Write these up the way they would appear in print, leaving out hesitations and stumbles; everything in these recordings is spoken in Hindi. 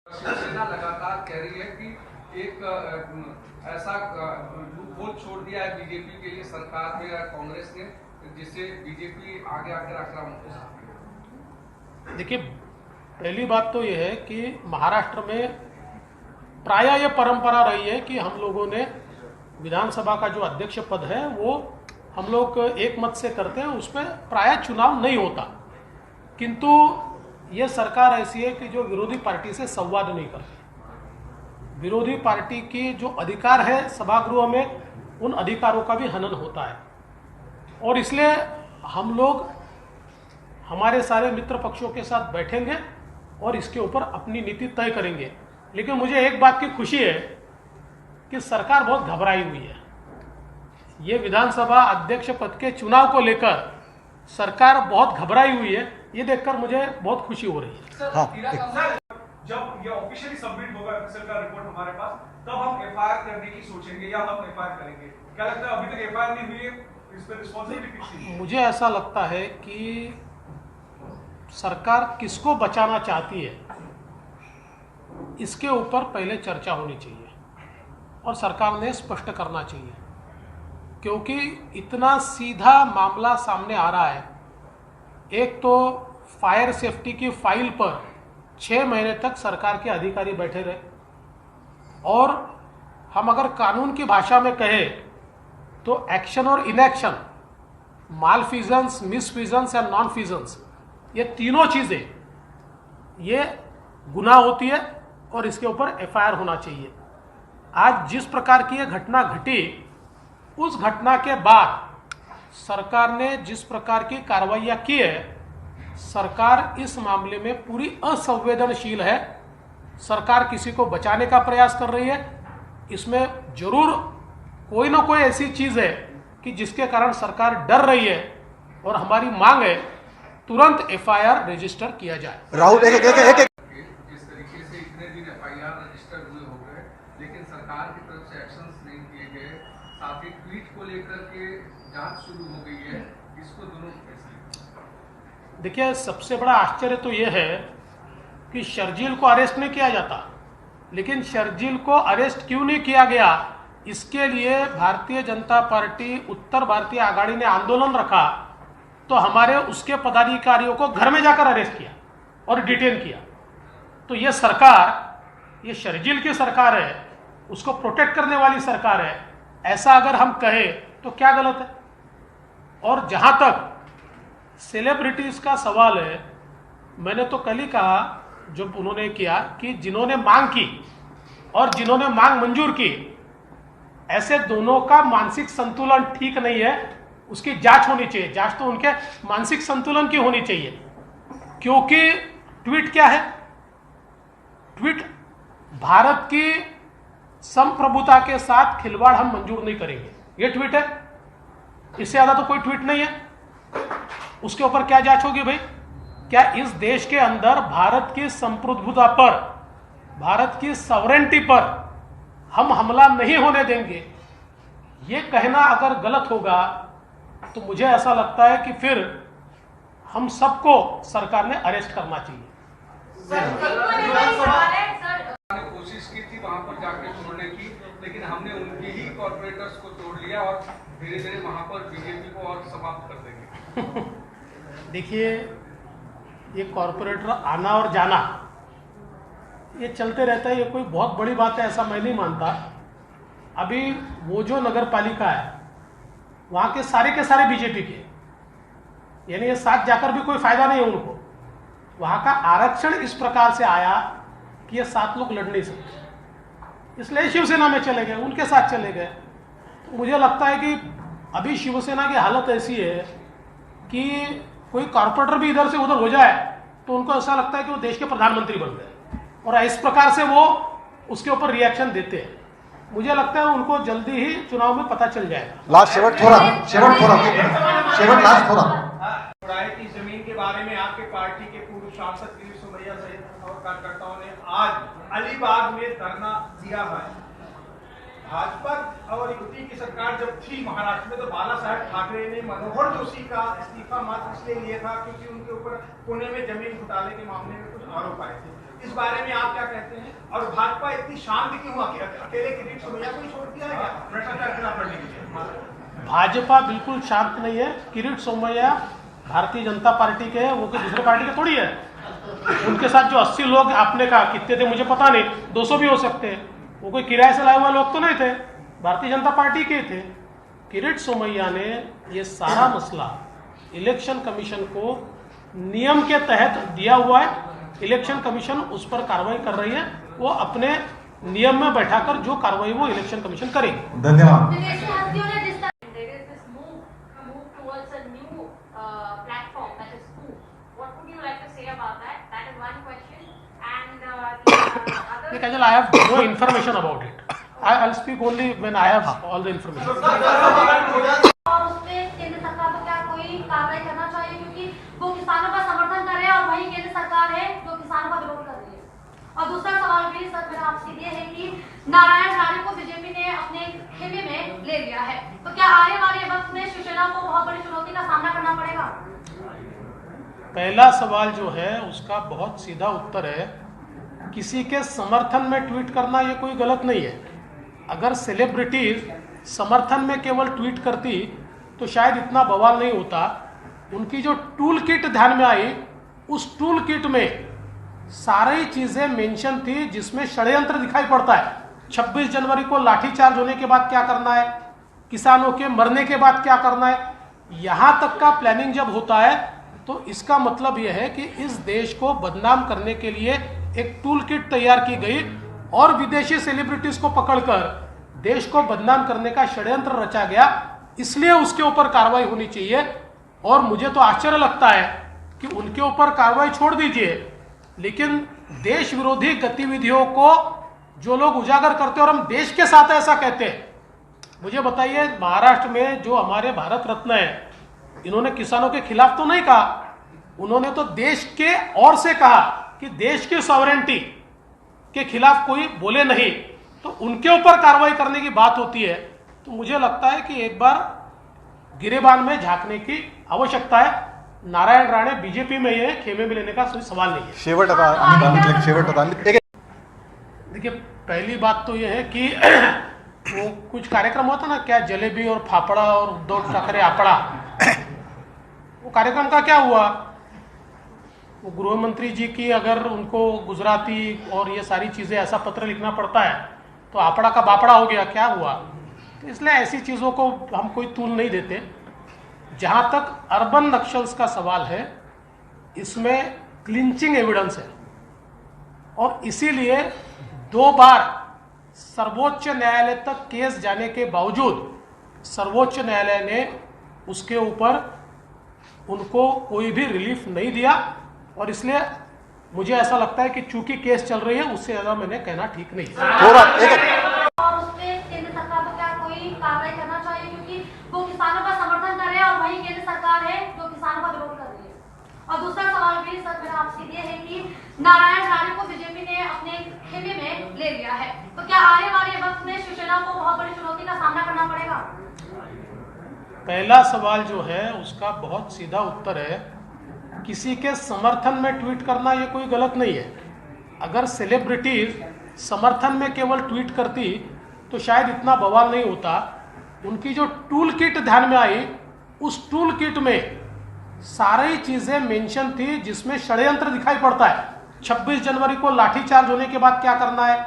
शिवसेना लगातार कह रही है कि एक ऐसा लूपहोल छोड़ दिया है बीजेपी के लिए सरकार में या कांग्रेस ने, जिससे बीजेपी आगे आकर आक्रामक हो सकती है। देखिए, पहली बात तो यह है कि महाराष्ट्र में प्रायः यह परंपरा रही है कि हम लोगों ने विधानसभा का जो अध्यक्ष पद है वो हम लोग एक मत से करते हैं, उस पर प्रायः चुनाव नहीं होता। किंतु ये सरकार ऐसी है कि जो विरोधी पार्टी से संवाद नहीं करती। विरोधी पार्टी की जो अधिकार है सभागृह में, उन अधिकारों का भी हनन होता है। और इसलिए हम लोग हमारे सारे मित्र पक्षों के साथ बैठेंगे और इसके ऊपर अपनी नीति तय करेंगे। लेकिन मुझे एक बात की खुशी है कि सरकार बहुत घबराई हुई है। ये विधानसभा अध्यक्ष पद के चुनाव को लेकर सरकार बहुत घबराई हुई है, ये देखकर मुझे बहुत खुशी हो रही है। हाँ, जब ये ऑफिशियली सबमिट होगा ऑफिसर का रिपोर्ट हमारे पास, तब हम एफआईआर करने की सोचेंगे या हम एफआईआर करेंगे। क्या लगता है अभी तक एफआईआर नहीं हुई है, इस पर रिस्पांसिबिलिटी किसकी? मुझे ऐसा लगता है कि सरकार किसको बचाना चाहती है इसके ऊपर पहले चर्चा होनी चाहिए और सरकार ने स्पष्ट करना चाहिए, क्योंकि इतना सीधा मामला सामने आ रहा है। एक तो फायर सेफ्टी की फाइल पर 6 महीने तक सरकार के अधिकारी बैठे रहे, और हम अगर कानून की भाषा में कहें तो एक्शन और इनएक्शन, मालफिजन्स, मिसफिजन्स या नॉन फिजन्स, ये तीनों चीज़ें ये गुनाह होती है और इसके ऊपर एफआईआर होना चाहिए। आज जिस प्रकार की ये घटना घटी, उस घटना के बाद सरकार ने जिस प्रकार की कार्रवाइयाँ की है, सरकार इस मामले में पूरी असंवेदनशील है। सरकार किसी को बचाने का प्रयास कर रही है। इसमें जरूर कोई ना कोई ऐसी चीज़ है कि जिसके कारण सरकार डर रही है, और हमारी मांग है तुरंत एफआईआर रजिस्टर किया जाए। राहुल जिस तरीके से इतने दिन एफआईआर रजिस्टर हुए हो गए, लेकिन सरकार की तरफ से एक्शंस नहीं किए गए, साथ ही ट्वीट को लेकर के जांच शुरू हो गई है, इसको दोनों कैसे? देखिए, सबसे बड़ा आश्चर्य तो यह है कि शर्जील को अरेस्ट नहीं किया जाता, लेकिन शर्जील को अरेस्ट क्यों नहीं किया गया, इसके लिए भारतीय जनता पार्टी उत्तर भारतीय आघाड़ी ने आंदोलन रखा, तो हमारे उसके पदाधिकारियों को घर में जाकर अरेस्ट किया और डिटेन किया। तो ये सरकार, ये शर्जील की सरकार है, उसको प्रोटेक्ट करने वाली सरकार है, ऐसा अगर हम कहें तो क्या गलत है। और जहां तक सेलिब्रिटीज का सवाल है, मैंने तो कल ही कहा जब उन्होंने किया कि जिन्होंने मांग की और जिन्होंने मांग मंजूर की, ऐसे दोनों का मानसिक संतुलन ठीक नहीं है, उसकी जांच होनी चाहिए। जांच तो उनके मानसिक संतुलन की होनी चाहिए, क्योंकि ट्वीट क्या है? ट्वीट भारत की संप्रभुता के साथ खिलवाड़ हम मंजूर नहीं करेंगे, ये ट्वीट है। इससे ज्यादा तो कोई ट्वीट नहीं है। उसके ऊपर क्या जांच होगी भाई? क्या इस देश के अंदर भारत की संप्रभुता पर, भारत की सॉवरेंटी पर हम हमला नहीं होने देंगे, ये कहना अगर गलत होगा तो मुझे ऐसा लगता है कि फिर हम सबको सरकार ने अरेस्ट करना चाहिए। कोशिश की थी वहां पर जाके छोड़ने की, लेकिन हमने उनके ही कॉर्पोरेटर्स को तोड़ लिया और धीरे धीरे वहां पर बीजेपी को और समाप्त कर देंगे। देखिए, ये कॉर्पोरेटर आना और जाना ये चलते रहता है, ये कोई बहुत बड़ी बात है ऐसा मैं नहीं मानता। अभी वो जो नगर पालिका है वहाँ के सारे बीजेपी के, यानी ये साथ जाकर भी कोई फायदा नहीं है उनको। वहाँ का आरक्षण इस प्रकार से आया कि ये 7 लोग लड़ नहीं सकते, इसलिए शिवसेना में चले गए, उनके साथ चले गए। तो मुझे लगता है कि अभी शिवसेना की हालत ऐसी है कि कोई कॉर्पोरेटर भी इधर से उधर हो जाए तो उनको ऐसा लगता है कि वो देश के प्रधानमंत्री बन गए, और इस प्रकार से वो उसके ऊपर रिएक्शन देते हैं। मुझे लगता है उनको जल्दी ही चुनाव में पता चल जाएगा। लास्ट चौड़ाई की जमीन के बारे में आपके पार्टी के पूर्व सांसद गिरीश सोमैया सहित और कार्यकर्ताओं ने आज अलीबाग में धरना दिया है। भाजपा और युति की सरकार जब थी महाराष्ट्र में, तो बाला साहेब ठाकरे ने मनोहर जोशी का इस्तीफा मात्र इसलिए लिया था क्योंकि उनके ऊपर पुणे में जमीन घोटाले के मामले में कुछ आरोप आए थे। इस बारे में आप क्या कहते हैं? शांत क्यों हुआ? अकेले किरीट सोमैया को ही छोड़ दिया है क्या भ्रष्टाचार खिलाफ लड़ने के लिए? भाजपा बिल्कुल शांत नहीं है। किरीट सोमैया भारतीय जनता पार्टी के हैं, वो कोई दूसरे पार्टी के थोड़ी है। उनके साथ जो 80 लोग आपने कहा कितने थे मुझे पता नहीं, 200 भी हो सकते हैं, वो कोई किराए से लाए हुए लोग तो नहीं थे, भारतीय जनता पार्टी के थे। किरीट सोमैया ने ये सारा मसला इलेक्शन कमीशन को नियम के तहत दिया हुआ है। इलेक्शन कमीशन उस पर कार्रवाई कर रही है, वो अपने नियम में बैठाकर जो कार्रवाई वो इलेक्शन कमीशन करेगी। धन्यवाद। Kajal, I have no information about it. I'll speak only when I have all the information. और उस पे केंद्र सरकार को क्या कोई कार्रवाई करना चाहिए, क्योंकि वो किसानों का समर्थन कर रहे हैं और वही केंद्र सरकार है जो किसानों का विरोध कर रही है। और दूसरा सवाल भी सर मेरा आपसे ये है कि नारायण राणे को बीजेपी ने अपने खेमे में ले लिया है, तो क्या आने वाले वक्त में शिवसेना को बहुत बड़ी चुनौती का सामना करना पड़ेगा? पहला सवाल जो है उसका बहुत सीधा उत्तर है, किसी के समर्थन में ट्वीट करना ये कोई गलत नहीं है। अगर सेलिब्रिटीज समर्थन में केवल ट्वीट करती तो शायद इतना बवाल नहीं होता। उनकी जो टूल किट ध्यान में आई, उस टूल किट में सारी चीजें मेंशन थी जिसमें षड्यंत्र दिखाई पड़ता है। 26 जनवरी को लाठीचार्ज होने के बाद क्या करना है, किसानों के मरने के बाद क्या करना है, यहां तक का प्लानिंग जब होता है तो इसका मतलब यह है कि इस देश को बदनाम करने के लिए एक टूल किट तैयार की गई और विदेशी सेलिब्रिटीज को पकड़कर देश को बदनाम करने का षड्यंत्र रचा गया। इसलिए उसके ऊपर कार्रवाई होनी चाहिए। और मुझे तो आश्चर्य लगता है कि उनके ऊपर कार्रवाई छोड़ दीजिए, लेकिन देश विरोधी गतिविधियों को जो लोग उजागर करते हैं और हम देश के साथ ऐसा कहते हैं, मुझे बताइए महाराष्ट्र में जो हमारे भारत रत्न है, इन्होंने किसानों के खिलाफ तो नहीं कहा, उन्होंने तो देश के ओर से कहा कि देश की सॉवरेंटी के खिलाफ कोई बोले नहीं, तो उनके ऊपर कार्रवाई करने की बात होती है। तो मुझे लगता है कि एक बार गिरेबान में झांकने की आवश्यकता है। नारायण राणे बीजेपी में ही है, खेमे में लेने का कोई सवाल नहीं है। शेवट आता शेवट आता देखिए, पहली बात तो यह है कि वो कुछ कार्यक्रम होता ना, क्या जलेबी और फाफड़ा और उद्धव ठाकरे आपड़ा, वो कार्यक्रम का क्या हुआ? वो गृह मंत्री जी की अगर उनको गुजराती और ये सारी चीजें ऐसा पत्र लिखना पड़ता है तो आपड़ा का बापड़ा हो गया, क्या हुआ? तो इसलिए ऐसी चीजों को हम कोई तूल नहीं देते। जहां तक अर्बन नक्सल्स का सवाल है, इसमें क्लिंचिंग एविडेंस है और इसीलिए 2 बार सर्वोच्च न्यायालय तक केस जाने के बावजूद सर्वोच्च न्यायालय ने उसके ऊपर उनको कोई भी रिलीफ नहीं दिया। और इसलिए मुझे ऐसा लगता है कि चूंकि केस चल रही है, उससे ज्यादा मैंने कहना ठीक नहीं है। और उस पे केंद्र सरकार को क्या कोई कार्रवाई करना चाहिए, क्योंकि वो किसानों का समर्थन कर रहे हैं और वही केंद्र सरकार है जो किसानों का विरोध कर रही है। और दूसरा सवाल भी सर मेरा आपसे ये है कि नारायण राणे को बीजेपी ने अपने खेमे में ले लिया है, तो क्या आने वाले वक्त में शिवसेना को बहुत बड़ी चुनौती का सामना करना पड़ेगा? पहला सवाल जो है उसका बहुत सीधा उत्तर है, किसी के समर्थन में ट्वीट करना ये कोई गलत नहीं है। अगर सेलिब्रिटीज समर्थन में केवल ट्वीट करती तो शायद इतना बवाल नहीं होता। उनकी जो टूल किट ध्यान में आई, उस टूल किट में सारी चीजें मेंशन थी जिसमें षड्यंत्र दिखाई पड़ता है। 26 जनवरी को लाठीचार्ज होने के बाद क्या करना है,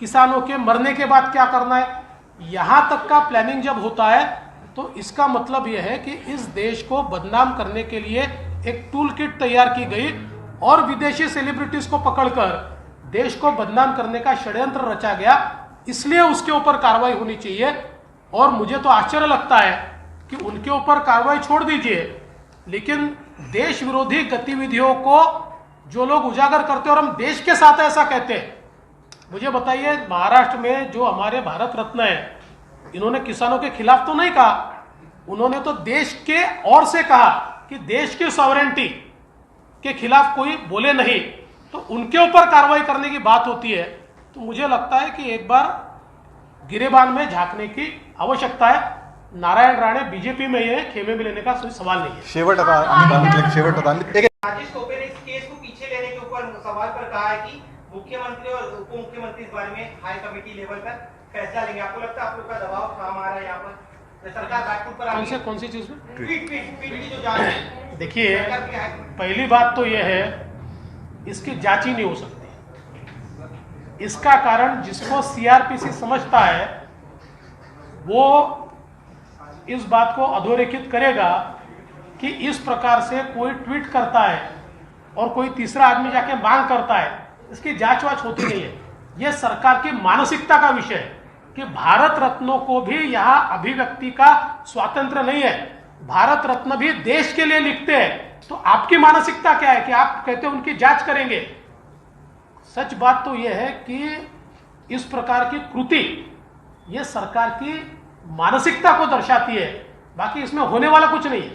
किसानों के मरने के बाद क्या करना है, यहां तक का प्लानिंग जब होता है तो इसका मतलब यह है कि इस देश को बदनाम करने के लिए एक टूल किट तैयार की गई और विदेशी सेलिब्रिटीज को पकड़कर देश को बदनाम करने का षड्यंत्र रचा गया। इसलिए उसके ऊपर कार्रवाई होनी चाहिए। और मुझे तो आश्चर्य लगता है कि उनके ऊपर कार्रवाई छोड़ दीजिए, लेकिन देश विरोधी गतिविधियों को जो लोग उजागर करते हैं और हम देश के साथ ऐसा कहते हैं, मुझे बताइए महाराष्ट्र में जो हमारे भारत रत्न है, इन्होंने किसानों के खिलाफ तो नहीं कहा, उन्होंने तो देश के ओर से कहा कि देश की सॉवरेंटी के खिलाफ कोई बोले नहीं, तो उनके ऊपर कार्रवाई करने की बात होती है। तो मुझे लगता है कि एक बार गिरेबान में झांकने की आवश्यकता है। नारायण राणे बीजेपी में ही है, खेमे में लेने का कोई सवाल नहीं है। शेवट आता शेवट आता राजेश टोपे ने इस केस को पीछे लेने के ऊपर सवाल पर कहा है कि मुख्यमंत्री और उप मुख्यमंत्री इस बारे में हाई कमेटी लेवल पर फैसला लेंगे? आपको लगता है आप लोग का दबाव काम आ रहा है यहाँ पर, सरकार बैकफुट पर आ रही है? कौन सी चीज में? ट्वीट की जो जांच है। देखिए, पहली बात तो यह है, इसकी जांच ही नहीं हो सकती। इसका कारण जिसको सीआरपीसी समझता है वो इस बात को अधोरेखित करेगा कि इस प्रकार से कोई ट्वीट करता है और कोई तीसरा आदमी जाके मांग करता है, इसकी जांच वाच होती नहीं है। यह सरकार की मानसिकता का विषय है कि भारत रत्नों को भी यहां अभिव्यक्ति का स्वातंत्र्य नहीं है। भारत रत्न भी देश के लिए लिखते हैं, तो आपकी मानसिकता क्या है कि आप कहते हो उनकी जांच करेंगे? सच बात तो यह है कि इस प्रकार की कृति यह सरकार की मानसिकता को दर्शाती है, बाकी इसमें होने वाला कुछ नहीं है।